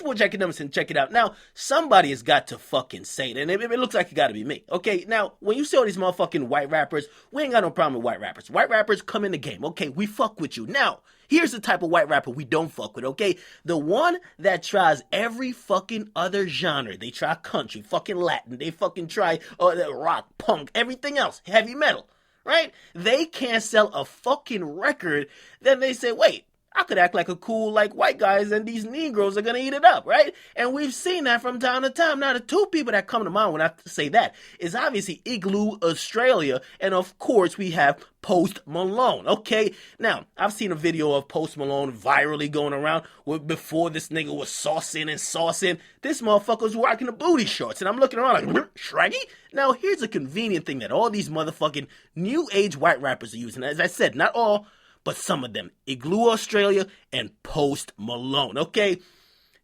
get your Akademiks and check it out. Now, somebody has got to fucking say it, and it looks like it got to be me. Okay, now, when you see all these motherfucking white rappers, we ain't got no problem with white rappers. White rappers come in the game. Okay, we fuck with you. Now, here's the type of white rapper we don't fuck with, okay? The one that tries every fucking other genre. They try country, fucking Latin, they fucking try rock, punk, everything else, heavy metal, right? They can't sell a fucking record, then they say, wait, I could act like a cool, like, white guys, and these Negroes are gonna eat it up, right? And we've seen that from time to time. Now, the two people that come to mind when I say that is obviously Iggy Azalea, and of course, we have Post Malone, okay? Now, I've seen a video of Post Malone virally going around where before this nigga was saucing. This motherfucker's rocking the booty shorts, and I'm looking around like, Shraggy? Now, here's a convenient thing that all these motherfucking new age white rappers are using. As I said, not all, but some of them, Iggy Azalea and Post Malone, okay?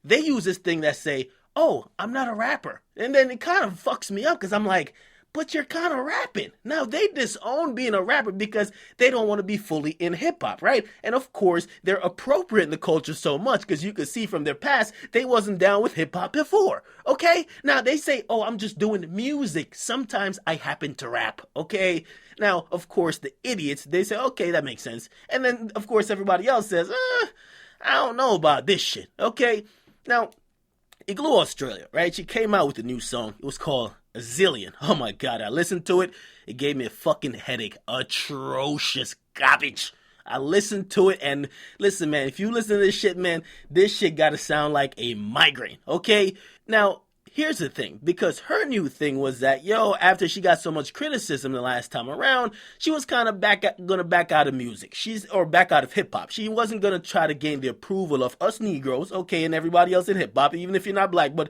They use this thing that say, oh, I'm not a rapper. And then it kind of fucks me up because I'm like, but you're kind of rapping. Now, they disown being a rapper because they don't want to be fully in hip-hop, right? And of course, they're appropriating the culture so much because you can see from their past, they wasn't down with hip-hop before, okay? Now, they say, oh, I'm just doing music. Sometimes I happen to rap, okay? Now, of course, the idiots, they say, okay, that makes sense. And then, of course, everybody else says, I don't know about this shit, okay? Now, Iggy Azalea, right? She came out with a new song. It was called A Zillion. Oh my God, I listened to it. It gave me a fucking headache. Atrocious garbage. I listened to it and listen, man, if you listen to this shit, man, this shit gotta sound like a migraine, okay? Now, here's the thing, because her new thing was that, after she got so much criticism the last time around, she was kind of gonna back out of music. Or back out of hip-hop. She wasn't gonna try to gain the approval of us Negroes, okay, and everybody else in hip-hop, even if you're not black, but,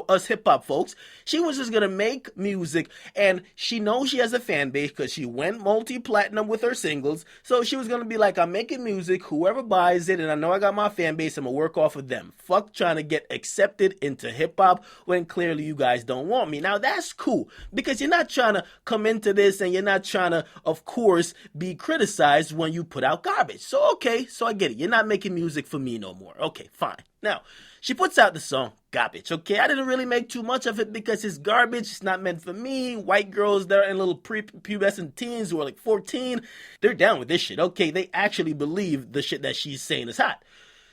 us hip-hop folks. She was just gonna make music, and she knows she has a fan base because she went multi-platinum with her singles, so she was gonna be like, I'm making music, whoever buys it, and I know I got my fan base, I'm gonna work off of them. Fuck trying to get accepted into hip-hop when clearly you guys don't want me. Now that's cool because you're not trying to come into this and you're not trying to, of course, be criticized when you put out garbage. So okay, so I get it. You're not making music for me no more. Okay, fine. Now, she puts out the song Garbage, okay? I didn't really make too much of it because it's garbage. It's not meant for me. White girls that are in little prepubescent teens who are like 14, they're down with this shit, okay? They actually believe the shit that she's saying is hot.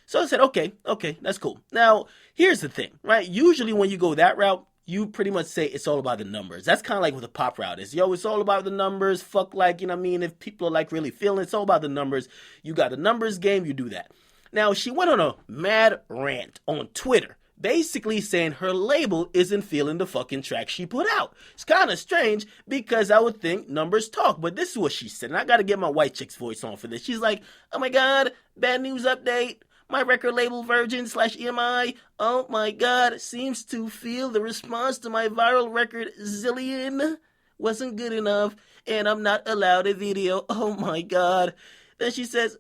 So I said, okay, that's cool. Now, here's the thing, right? Usually when you go that route, you pretty much say it's all about the numbers. That's kind of like what the pop route is. It's all about the numbers. Fuck like, if people are like really feeling it, it's all about the numbers. You got a numbers game, you do that. Now, she went on a mad rant on Twitter, basically saying her label isn't feeling the fucking track she put out. It's kind of strange because I would think numbers talk, but this is what she said, and I got to get my white chick's voice on for this. She's like, oh my God, bad news update. My record label Virgin/EMI, oh my God, seems to feel the response to my viral record Zillion wasn't good enough and I'm not allowed a video. Oh my God. Then she says,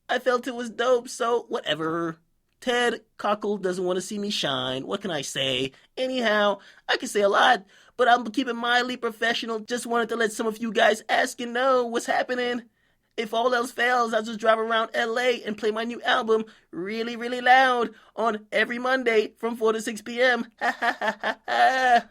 I felt it was dope, so whatever. Ted Cockle doesn't want to see me shine. What can I say? Anyhow, I can say a lot, but I'm keeping mildly professional. Just wanted to let some of you guys ask and know what's happening. If all else fails, I'll just drive around LA and play my new album really, really loud on every Monday from 4 to 6 p.m. Ha ha ha ha ha.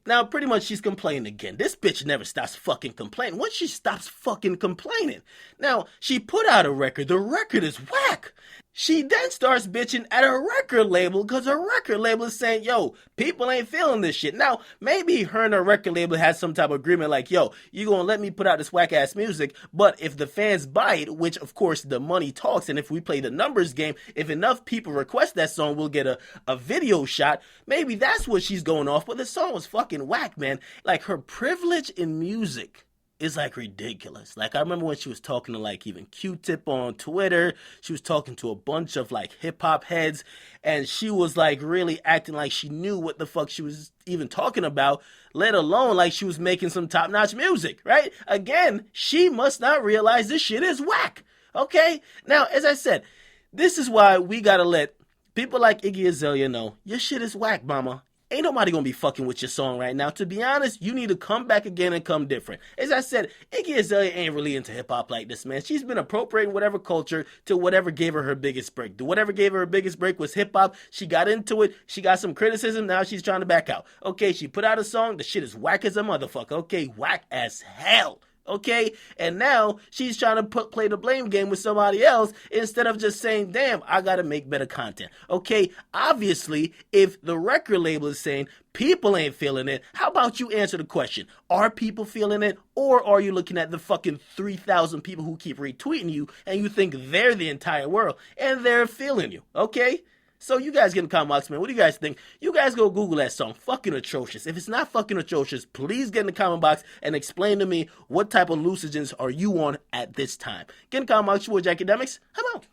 Now pretty much she's complaining again. This bitch never stops fucking complaining. Once she stops fucking complaining. Now, she put out a record. The record is whack. She then starts bitching at her record label because her record label is saying, yo, people ain't feeling this shit. Now, maybe her and her record label has some type of agreement like, yo, you gonna let me put out this whack-ass music, but if the fans buy it, which, of course, the money talks, and if we play the numbers game, if enough people request that song, we'll get a video shot. Maybe that's what she's going off, but the song was fucking whack, man. Like, her privilege in music is like ridiculous. Like, I remember when she was talking to like even Q-Tip on Twitter, she was talking to a bunch of like hip hop heads, and she was like really acting like she knew what the fuck she was even talking about, let alone like she was making some top notch music, right? Again, she must not realize this shit is whack. Okay? Now, as I said, this is why we gotta let people like Iggy Azalea know your shit is whack, mama. ain't nobody gonna be fucking with your song right now. To be honest, you need to come back again and come different. As I said, Iggy Azalea ain't really into hip-hop like this, man. She's been appropriating whatever culture to whatever gave her biggest break. Whatever gave her biggest break was hip-hop. She got into it. She got some criticism. Now she's trying to back out. Okay, she put out a song. The shit is whack as a motherfucker. Okay, whack as hell. Okay, and now she's trying to play the blame game with somebody else instead of just saying, damn, I gotta make better content. Okay, obviously, if the record label is saying people ain't feeling it, how about you answer the question? Are people feeling it, or are you looking at the fucking 3,000 people who keep retweeting you and you think they're the entire world and they're feeling you? Okay, so you guys get in the comment box, man. What do you guys think? You guys go Google that song, Fucking Atrocious. If it's not fucking atrocious, please get in the comment box and explain to me what type of hallucinogens are you on at this time. Get in the comment box, your boy Akademiks. I'm out.